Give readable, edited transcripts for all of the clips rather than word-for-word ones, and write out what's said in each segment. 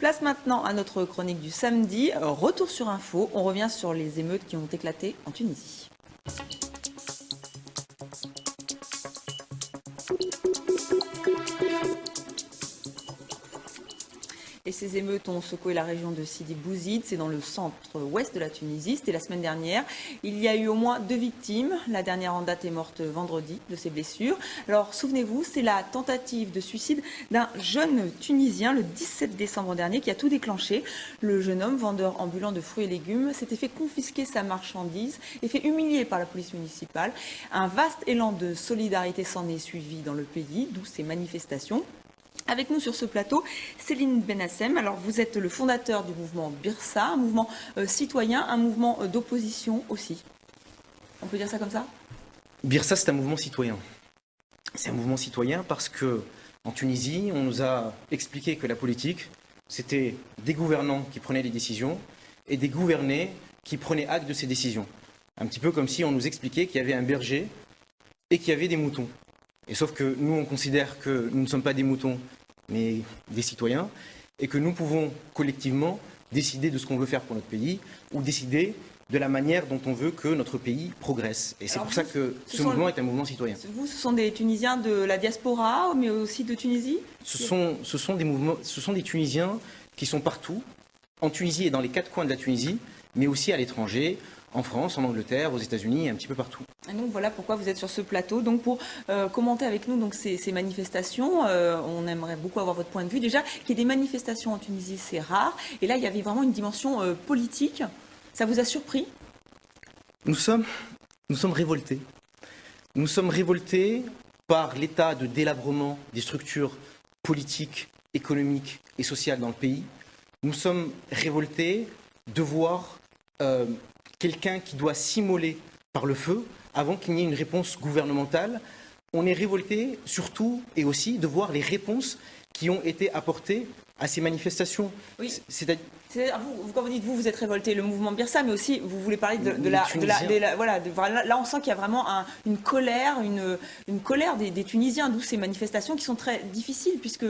Place maintenant à notre chronique du samedi. Retour sur info, on revient sur les émeutes qui ont éclaté en Tunisie. Et ces émeutes ont secoué la région de Sidi Bouzid, c'est dans le centre-ouest de la Tunisie, c'était la semaine dernière. Il y a eu au moins 2 victimes, la dernière en date est morte vendredi de ses blessures. Alors souvenez-vous, c'est la tentative de suicide d'un jeune Tunisien le 17 décembre dernier qui a tout déclenché. Le jeune homme, vendeur ambulant de fruits et légumes, s'était fait confisquer sa marchandise et fait humilier par la police municipale. Un vaste élan de solidarité s'en est suivi dans le pays, d'où ces manifestations. Avec nous sur ce plateau, Céline Benassem. Alors vous êtes le fondateur du mouvement Birsa, un mouvement citoyen, un mouvement d'opposition aussi. On peut dire ça comme ça? Birsa, c'est un mouvement citoyen. C'est un mouvement citoyen parce que en Tunisie, on nous a expliqué que la politique, c'était des gouvernants qui prenaient les décisions et des gouvernés qui prenaient acte de ces décisions. Un petit peu comme si on nous expliquait qu'il y avait un berger et qu'il y avait des moutons. Et sauf que nous, on considère que nous ne sommes pas des moutons, mais des citoyens, et que nous pouvons collectivement décider de ce qu'on veut faire pour notre pays, ou décider de la manière dont on veut que notre pays progresse. Et c'est pour ça que ce mouvement est un mouvement citoyen. Vous, ce sont des Tunisiens de la diaspora, mais aussi de Tunisie? Ce sont des Tunisiens qui sont partout, en Tunisie et dans les 4 coins de la Tunisie, mais aussi à l'étranger, en France, en Angleterre, aux États-Unis, un petit peu partout. Et donc voilà pourquoi vous êtes sur ce plateau. Donc pour commenter avec nous donc, ces manifestations, on aimerait beaucoup avoir votre point de vue. Déjà, qu'il y ait des manifestations en Tunisie, c'est rare. Et là, il y avait vraiment une dimension politique. Ça vous a surpris? Nous sommes révoltés. Nous sommes révoltés par l'état de délabrement des structures politiques, économiques et sociales dans le pays. Nous sommes révoltés de voir quelqu'un qui doit s'immoler par le feu avant qu'il n'y ait une réponse gouvernementale. On est révolté surtout et aussi de voir les réponses qui ont été apportées à ces manifestations. Oui. C'est-à-dire, quand vous dites vous êtes révolté, le mouvement Birsa, mais aussi vous voulez parler là on sent qu'il y a vraiment une colère, une colère des Tunisiens, d'où ces manifestations qui sont très difficiles puisque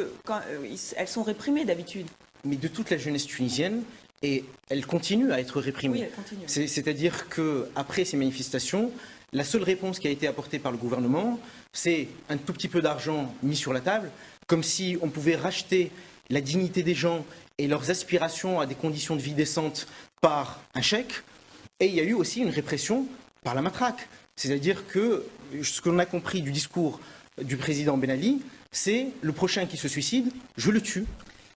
elles sont réprimées d'habitude. Mais de toute la jeunesse tunisienne. Et elle continue à être réprimée. Oui, elle continue. C'est-à-dire qu'après ces manifestations, la seule réponse qui a été apportée par le gouvernement, c'est un tout petit peu d'argent mis sur la table, comme si on pouvait racheter la dignité des gens et leurs aspirations à des conditions de vie décentes par un chèque. Et il y a eu aussi une répression par la matraque. C'est-à-dire que ce qu'on a compris du discours du président Ben Ali, c'est le prochain qui se suicide, je le tue.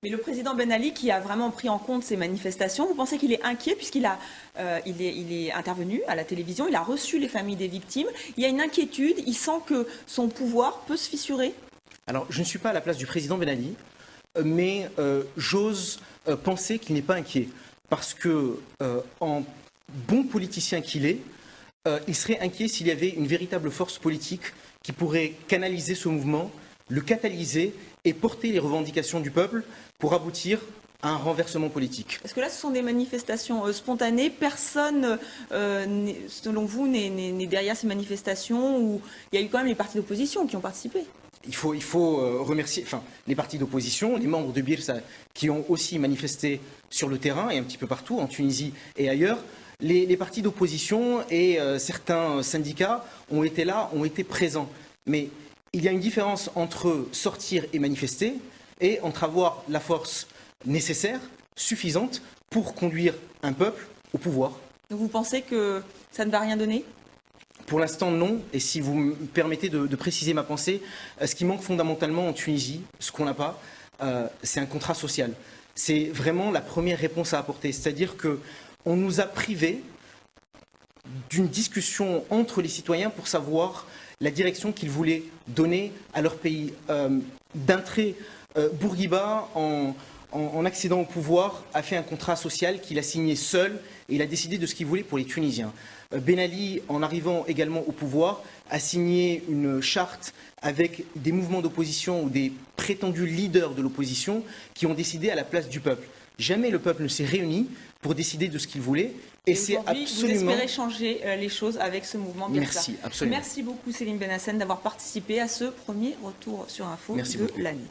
Mais le président Ben Ali, qui a vraiment pris en compte ces manifestations, vous pensez qu'il est inquiet puisqu'il est intervenu à la télévision, il a reçu les familles des victimes. Il y a une inquiétude, il sent que son pouvoir peut se fissurer? Alors, je ne suis pas à la place du président Ben Ali, mais j'ose penser qu'il n'est pas inquiet. Parce que, en bon politicien qu'il est, il serait inquiet s'il y avait une véritable force politique qui pourrait canaliser ce mouvement, le catalyser et porter les revendications du peuple pour aboutir à un renversement politique. Parce que là, ce sont des manifestations spontanées. Personne, selon vous, n'est derrière ces manifestations où il y a eu quand même les partis d'opposition qui ont participé. Il faut remercier les partis d'opposition, les membres de Birsa qui ont aussi manifesté sur le terrain et un petit peu partout, en Tunisie et ailleurs. Les partis d'opposition et certains syndicats ont été là, ont été présents. Mais il y a une différence entre sortir et manifester et entre avoir la force nécessaire, suffisante, pour conduire un peuple au pouvoir. Donc vous pensez que ça ne va rien donner? Pour l'instant, non. Et si vous me permettez de préciser ma pensée, ce qui manque fondamentalement en Tunisie, ce qu'on n'a pas, c'est un contrat social. C'est vraiment la première réponse à apporter. C'est-à-dire qu'on nous a privés d'une discussion entre les citoyens pour savoir la direction qu'ils voulaient donner à leur pays. D'un trait, Bourguiba, en accédant au pouvoir, a fait un contrat social qu'il a signé seul et il a décidé de ce qu'il voulait pour les Tunisiens. Ben Ali, en arrivant également au pouvoir, a signé une charte avec des mouvements d'opposition ou des prétendus leaders de l'opposition qui ont décidé à la place du peuple. Jamais le peuple ne s'est réuni pour décider de ce qu'il voulait. Et c'est absolument... Vous espérez changer les choses avec ce mouvement Birsa. Merci, absolument. Merci beaucoup Céline Benassem d'avoir participé à ce premier retour sur info de l'année.